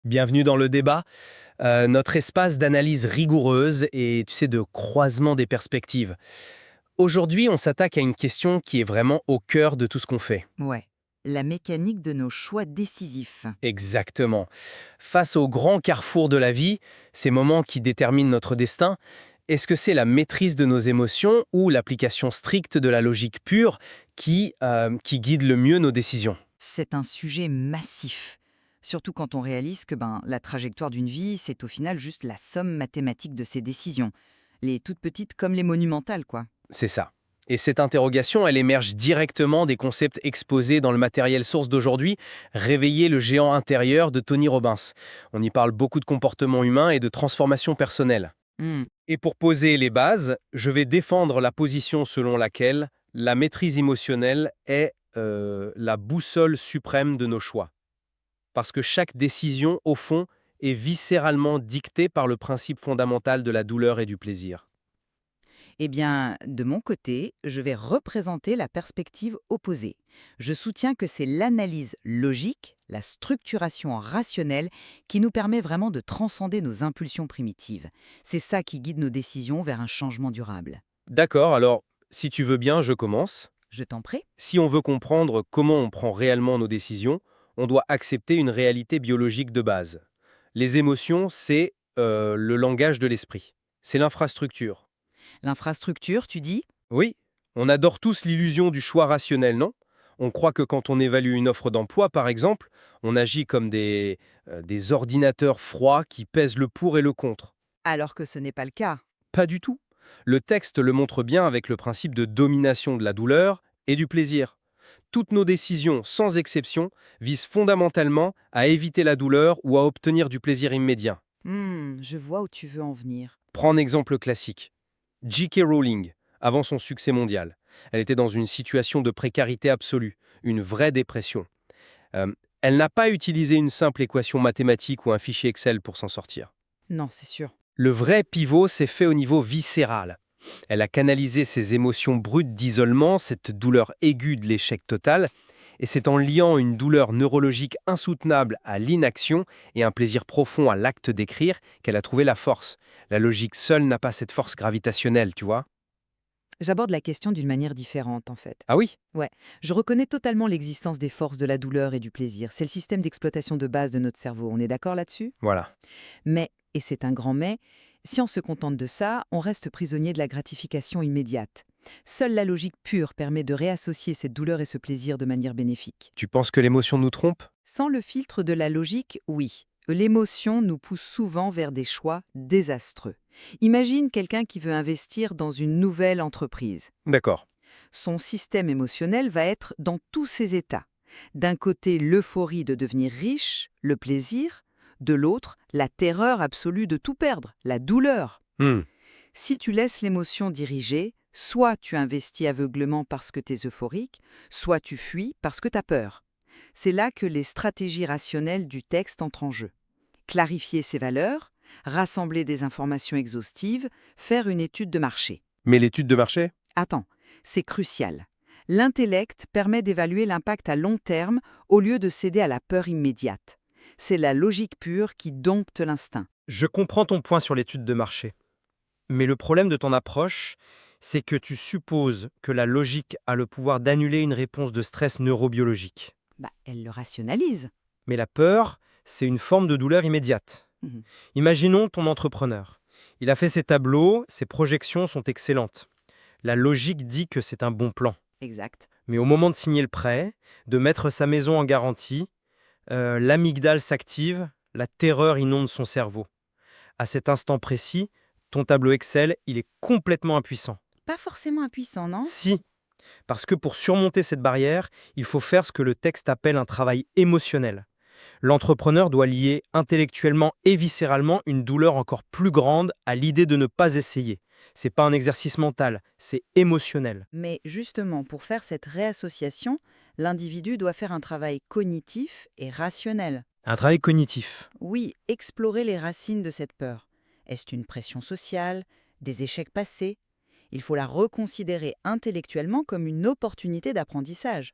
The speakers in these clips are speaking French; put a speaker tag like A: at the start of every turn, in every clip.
A: Bienvenue dans le débat, notre espace d'analyse rigoureuse et tu sais de croisement des perspectives. Aujourd'hui, on s'attaque à une question qui est vraiment au cœur de tout ce qu'on fait.
B: Ouais, la mécanique de nos choix décisifs.
A: Exactement. Face au grand carrefour de la vie, ces moments qui déterminent notre destin, est-ce que c'est la maîtrise de nos émotions ou l'application stricte de la logique pure qui guide le mieux nos décisions?
B: C'est un sujet massif. Surtout quand on réalise que la trajectoire d'une vie, c'est au final juste la somme mathématique de ses décisions. Les toutes petites comme les monumentales, quoi.
A: C'est ça. Et cette interrogation, elle émerge directement des concepts exposés dans le matériel source d'aujourd'hui, Réveiller le géant intérieur de Tony Robbins. On y parle beaucoup de comportement humain et de transformation personnelle.
B: Hmm.
A: Et pour poser les bases, je vais défendre la position selon laquelle la maîtrise émotionnelle est la boussole suprême de nos choix. Parce que chaque décision, au fond, est viscéralement dictée par le principe fondamental de la douleur et du plaisir.
B: Eh bien, de mon côté, je vais représenter la perspective opposée. Je soutiens que c'est l'analyse logique, la structuration rationnelle qui nous permet vraiment de transcender nos impulsions primitives. C'est ça qui guide nos décisions vers un changement durable.
A: D'accord, alors, si tu veux bien, je commence.
B: Je t'en prie.
A: Si on veut comprendre comment on prend réellement nos décisions, on doit accepter une réalité biologique de base. Les émotions, c'est le langage de l'esprit. C'est l'infrastructure.
B: L'infrastructure, tu dis?
A: Oui, on adore tous l'illusion du choix rationnel, non? On croit que quand on évalue une offre d'emploi, par exemple, on agit comme des ordinateurs froids qui pèsent le pour et le contre.
B: Alors que ce n'est pas le cas.
A: Pas du tout. Le texte le montre bien avec le principe de domination de la douleur et du plaisir. Toutes nos décisions, sans exception, visent fondamentalement à éviter la douleur ou à obtenir du plaisir immédiat.
B: Je vois où tu veux en venir.
A: Prends un exemple classique. J.K. Rowling, avant son succès mondial. Elle était dans une situation de précarité absolue, une vraie dépression. Euh, Elle n'a pas utilisé une simple équation mathématique ou un fichier Excel pour s'en sortir.
B: Non, c'est sûr.
A: Le vrai pivot s'est fait au niveau viscéral. Elle a canalisé ses émotions brutes d'isolement, cette douleur aiguë de l'échec total, et c'est en liant une douleur neurologique insoutenable à l'inaction et un plaisir profond à l'acte d'écrire qu'elle a trouvé la force. La logique seule n'a pas cette force gravitationnelle, tu vois?
B: J'aborde la question d'une manière différente, en fait.
A: Ah oui?
B: Ouais, je reconnais totalement l'existence des forces de la douleur et du plaisir. C'est le système d'exploitation de base de notre cerveau. On est d'accord là-dessus?
A: Voilà.
B: Mais, et c'est un grand mais, si on se contente de ça, on reste prisonnier de la gratification immédiate. Seule la logique pure permet de réassocier cette douleur et ce plaisir de manière bénéfique.
A: Tu penses que l'émotion nous trompe?
B: Sans le filtre de la logique, oui. L'émotion nous pousse souvent vers des choix désastreux. Imagine quelqu'un qui veut investir dans une nouvelle entreprise.
A: D'accord.
B: Son système émotionnel va être dans tous ses états. D'un côté, l'euphorie de devenir riche, le plaisir. De l'autre, la terreur absolue de tout perdre, la douleur.
A: Hmm.
B: Si tu laisses l'émotion diriger, soit tu investis aveuglément parce que tu es euphorique, soit tu fuis parce que tu as peur. C'est là que les stratégies rationnelles du texte entrent en jeu. Clarifier ses valeurs, rassembler des informations exhaustives, faire une étude de marché.
A: Mais l'étude de marché?
B: Attends, c'est crucial. L'intellect permet d'évaluer l'impact à long terme au lieu de céder à la peur immédiate. C'est la logique pure qui dompte l'instinct.
C: Je comprends ton point sur l'étude de marché. Mais le problème de ton approche, c'est que tu supposes que la logique a le pouvoir d'annuler une réponse de stress neurobiologique.
B: Elle le rationalise.
C: Mais la peur, c'est une forme de douleur immédiate.
B: Mhm.
C: Imaginons ton entrepreneur. Il a fait ses tableaux, ses projections sont excellentes. La logique dit que c'est un bon plan.
B: Exact.
C: Mais au moment de signer le prêt, de mettre sa maison en garantie, l'amygdale s'active, la terreur inonde son cerveau. À cet instant précis, ton tableau Excel, il est complètement impuissant.
B: Pas forcément impuissant, non?
C: Si, parce que pour surmonter cette barrière, il faut faire ce que le texte appelle un travail émotionnel. L'entrepreneur doit lier intellectuellement et viscéralement une douleur encore plus grande à l'idée de ne pas essayer. C'est pas un exercice mental, c'est émotionnel.
B: Mais justement, pour faire cette réassociation, l'individu doit faire un travail cognitif et rationnel.
C: Un travail cognitif.
B: Oui, explorer les racines de cette peur. Est-ce une pression sociale, des échecs passés? Il faut la reconsidérer intellectuellement comme une opportunité d'apprentissage.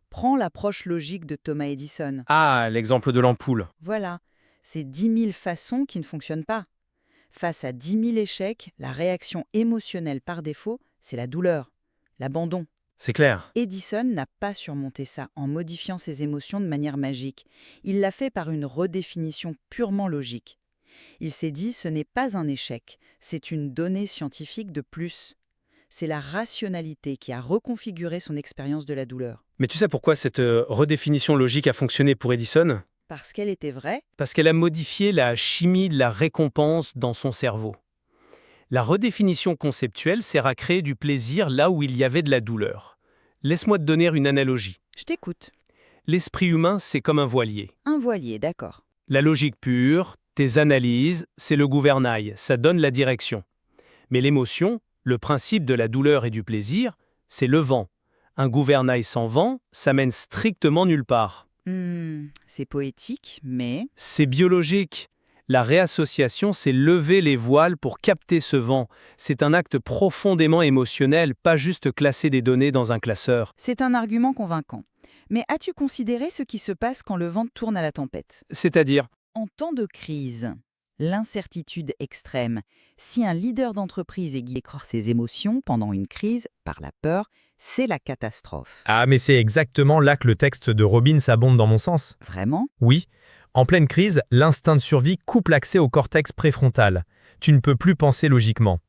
B: Prends l'approche logique de Thomas Edison.
C: Ah, l'exemple de l'ampoule.
B: Voilà. c'est 10 000 façons qui ne fonctionnent pas. Face à 10 000 échecs, la réaction émotionnelle par défaut, c'est la douleur, l'abandon.
C: C'est clair.
B: Edison n'a pas surmonté ça en modifiant ses émotions de manière magique. Il l'a fait par une redéfinition purement logique. Il s'est dit ce n'est pas un échec, c'est une donnée scientifique de plus. C'est la rationalité qui a reconfiguré son expérience de la douleur.
C: Mais tu sais pourquoi cette redéfinition logique a fonctionné pour Edison?
B: Parce qu'elle était vraie,
C: Parce qu'elle a modifié la chimie de la récompense dans son cerveau. La redéfinition conceptuelle sert à créer du plaisir là où il y avait de la douleur. Laisse-moi te donner une analogie.
B: je t'écoute.
C: L'esprit humain, c'est comme un voilier.
B: Un voilier, d'accord.
C: La logique pure, tes analyses, c'est le gouvernail, ça donne la direction. Mais l'émotion, le principe de la douleur et du plaisir, c'est le vent. Un gouvernail sans vent, ça mène strictement nulle part.
B: C'est poétique, mais...
C: C'est biologique. La réassociation, c'est lever les voiles pour capter ce vent. C'est un acte profondément émotionnel, pas juste classer des données dans un classeur.
B: C'est un argument convaincant. Mais as-tu considéré ce qui se passe quand le vent tourne à la tempête?
C: C'est-à-dire,
B: En temps de crise, l'incertitude extrême, si un leader d'entreprise est guidé par ses émotions pendant une crise, par la peur, c'est la catastrophe.
D: Ah, mais c'est exactement là que le texte de Robbins abonde dans mon sens.
B: Vraiment?
D: Oui, en pleine crise, l'instinct de survie coupe l'accès au cortex préfrontal. Tu ne peux plus penser logiquement.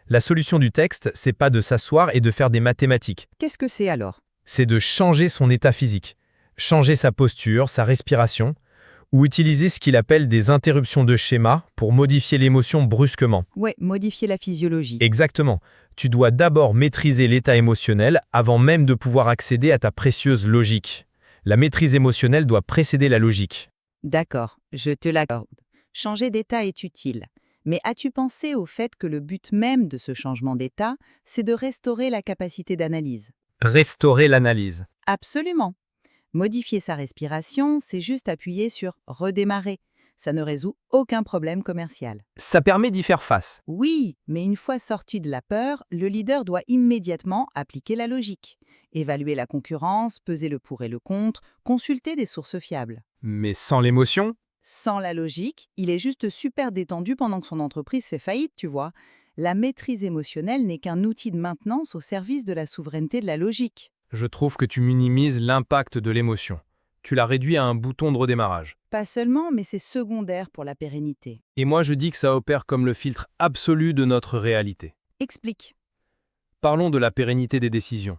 D: La solution du texte, c'est pas de s'asseoir et de faire des mathématiques.
B: Qu'est-ce que c'est alors?
D: C'est de changer son état physique, changer sa posture, sa respiration, ou utiliser ce qu'il appelle des interruptions de schéma pour modifier l'émotion brusquement.
B: Ouais, modifier la physiologie.
D: Exactement. Tu dois d'abord maîtriser l'état émotionnel avant même de pouvoir accéder à ta précieuse logique. La maîtrise émotionnelle doit précéder la logique.
B: D'accord, je te l'accorde. Changer d'état est utile. Mais as-tu pensé au fait que le but même de ce changement d'état, c'est de restaurer la capacité d'analyse?
D: Restaurer l'analyse.
B: Absolument. Modifier sa respiration, c'est juste appuyer sur « redémarrer ». Ça ne résout aucun problème commercial.
C: ça permet d'y faire face.
B: Oui, mais une fois sorti de la peur, le leader doit immédiatement appliquer la logique. Évaluer la concurrence, peser le pour et le contre, consulter des sources fiables.
C: Mais sans l'émotion,
B: Sans la logique, il est juste super détendu pendant que son entreprise fait faillite, tu vois. La maîtrise émotionnelle n'est qu'un outil de maintenance au service de la souveraineté de la logique.
C: je trouve que tu minimises l'impact de l'émotion. Tu l'as réduit à un bouton de redémarrage.
B: Pas seulement, mais c'est secondaire pour la pérennité.
C: Et moi, je dis que ça opère comme le filtre absolu de notre réalité.
B: Explique.
C: Parlons de la pérennité des décisions.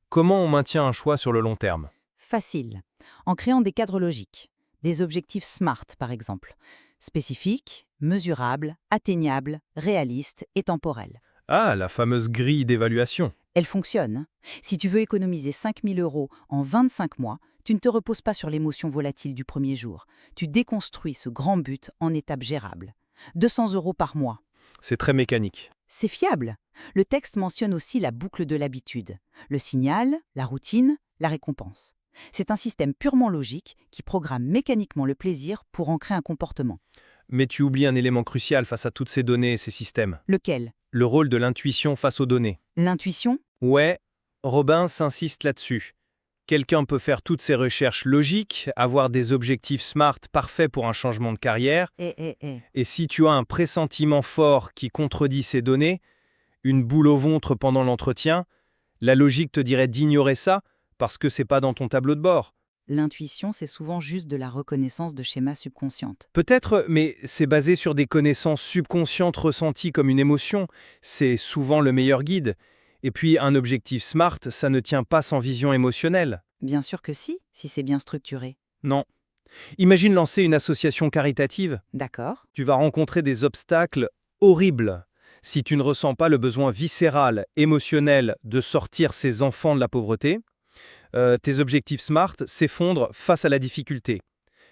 C: Comment on maintient un choix sur le long terme?
B: Facile. En créant des cadres logiques. Des objectifs SMART, par exemple. Spécifiques, mesurables, atteignables, réalistes et temporels.
C: Ah, la fameuse grille d'évaluation.
B: Elle fonctionne. Si tu veux économiser 5 000 € en 25 mois, tu ne te reposes pas sur l'émotion volatile du premier jour. Tu déconstruis ce grand but en étapes gérables. 200 € par mois.
C: C'est très mécanique.
B: C'est fiable. Le texte mentionne aussi la boucle de l'habitude. Le signal, la routine, la récompense. C'est un système purement logique qui programme mécaniquement le plaisir pour ancrer un comportement.
C: Mais tu oublies un élément crucial face à toutes ces données et ces systèmes.
B: Lequel?
C: Le rôle de l'intuition face aux données.
B: L'intuition?
C: Ouais, Robin insiste là-dessus. Quelqu'un peut faire toutes ces recherches logiques, avoir des objectifs SMART parfaits pour un changement de carrière, et si tu as un pressentiment fort qui contredit ces données, une boule au ventre pendant l'entretien, la logique te dirait d'ignorer ça parce que c'est pas dans ton tableau de bord.
B: L'intuition, c'est souvent juste de la reconnaissance de schémas subconscientes.
C: Peut-être, mais c'est basé sur des connaissances subconscientes ressenties comme une émotion. C'est souvent le meilleur guide. Et puis, un objectif SMART, ça ne tient pas sans vision émotionnelle.
B: Bien sûr que si c'est bien structuré.
C: Non. Imagine lancer une association caritative.
B: D'accord.
C: Tu vas rencontrer des obstacles horribles. Si tu ne ressens pas le besoin viscéral, émotionnel de sortir ces enfants de la pauvreté, tes objectifs SMART s'effondrent face à la difficulté.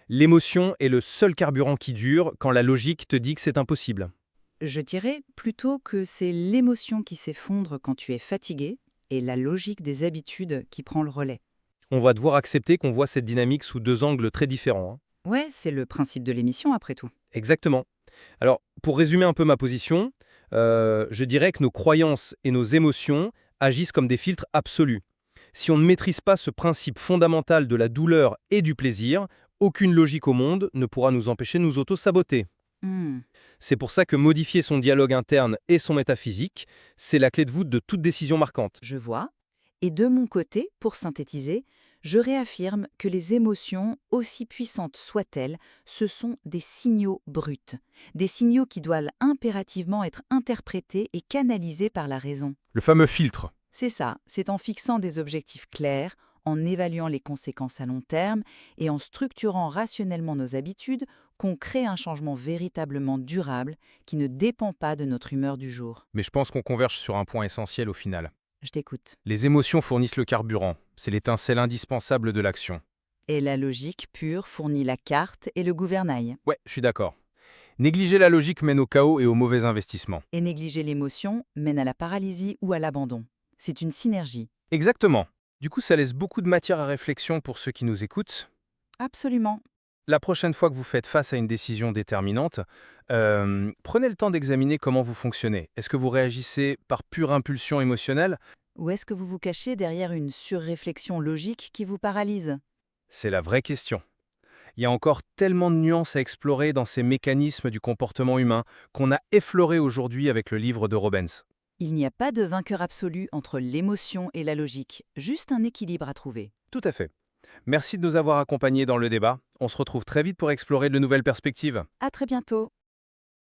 C: L'émotion est le seul carburant qui dure quand la logique te dit que c'est impossible.
B: Je dirais plutôt que c'est l'émotion qui s'effondre quand tu es fatigué et la logique des habitudes qui prend le relais.
C: On va devoir accepter qu'on voit cette dynamique sous deux angles très différents.
B: Ouais, c'est le principe de l'émission après tout.
C: Exactement. Alors, pour résumer un peu ma position, je dirais que nos croyances et nos émotions agissent comme des filtres absolus. Si on ne maîtrise pas ce principe fondamental de la douleur et du plaisir,
A: Aucune logique au monde ne pourra nous empêcher de nous auto-saboter.
B: Hmm.
A: C'est pour ça que modifier son dialogue interne et son métaphysique, c'est la clé de voûte de toute décision marquante.
B: Je vois. Et de mon côté, pour synthétiser, je réaffirme que les émotions, aussi puissantes soient-elles, ce sont des signaux bruts. Des signaux qui doivent impérativement être interprétés et canalisés par la raison.
A: Le fameux filtre.
B: C'est ça, c'est en fixant des objectifs clairs, en évaluant les conséquences à long terme et en structurant rationnellement nos habitudes qu'on crée un changement véritablement durable qui ne dépend pas de notre humeur du jour.
A: Mais je pense qu'on converge sur un point essentiel au final.
B: Je t'écoute.
A: Les émotions fournissent le carburant. C'est l'étincelle indispensable de l'action.
B: Et la logique pure fournit la carte et le gouvernail.
A: Ouais, je suis d'accord. Négliger la logique mène au chaos et au mauvais investissement.
B: Et négliger l'émotion mène à la paralysie ou à l'abandon. C'est une synergie.
A: Exactement. Du coup, ça laisse beaucoup de matière à réflexion pour ceux qui nous écoutent.
B: Absolument.
A: La prochaine fois que vous faites face à une décision déterminante, prenez le temps d'examiner comment vous fonctionnez. Est-ce que vous réagissez par pure impulsion émotionnelle?
B: Ou est-ce que vous vous cachez derrière une surréflexion logique qui vous paralyse?
A: C'est la vraie question. Il y a encore tellement de nuances à explorer dans ces mécanismes du comportement humain qu'on a effleuré aujourd'hui avec le livre de Robbins.
B: Il n'y a pas de vainqueur absolu entre l'émotion et la logique, juste un équilibre à trouver.
A: Tout à fait. Merci de nous avoir accompagnés dans le débat. On se retrouve très vite pour explorer de nouvelles perspectives.
B: À très bientôt.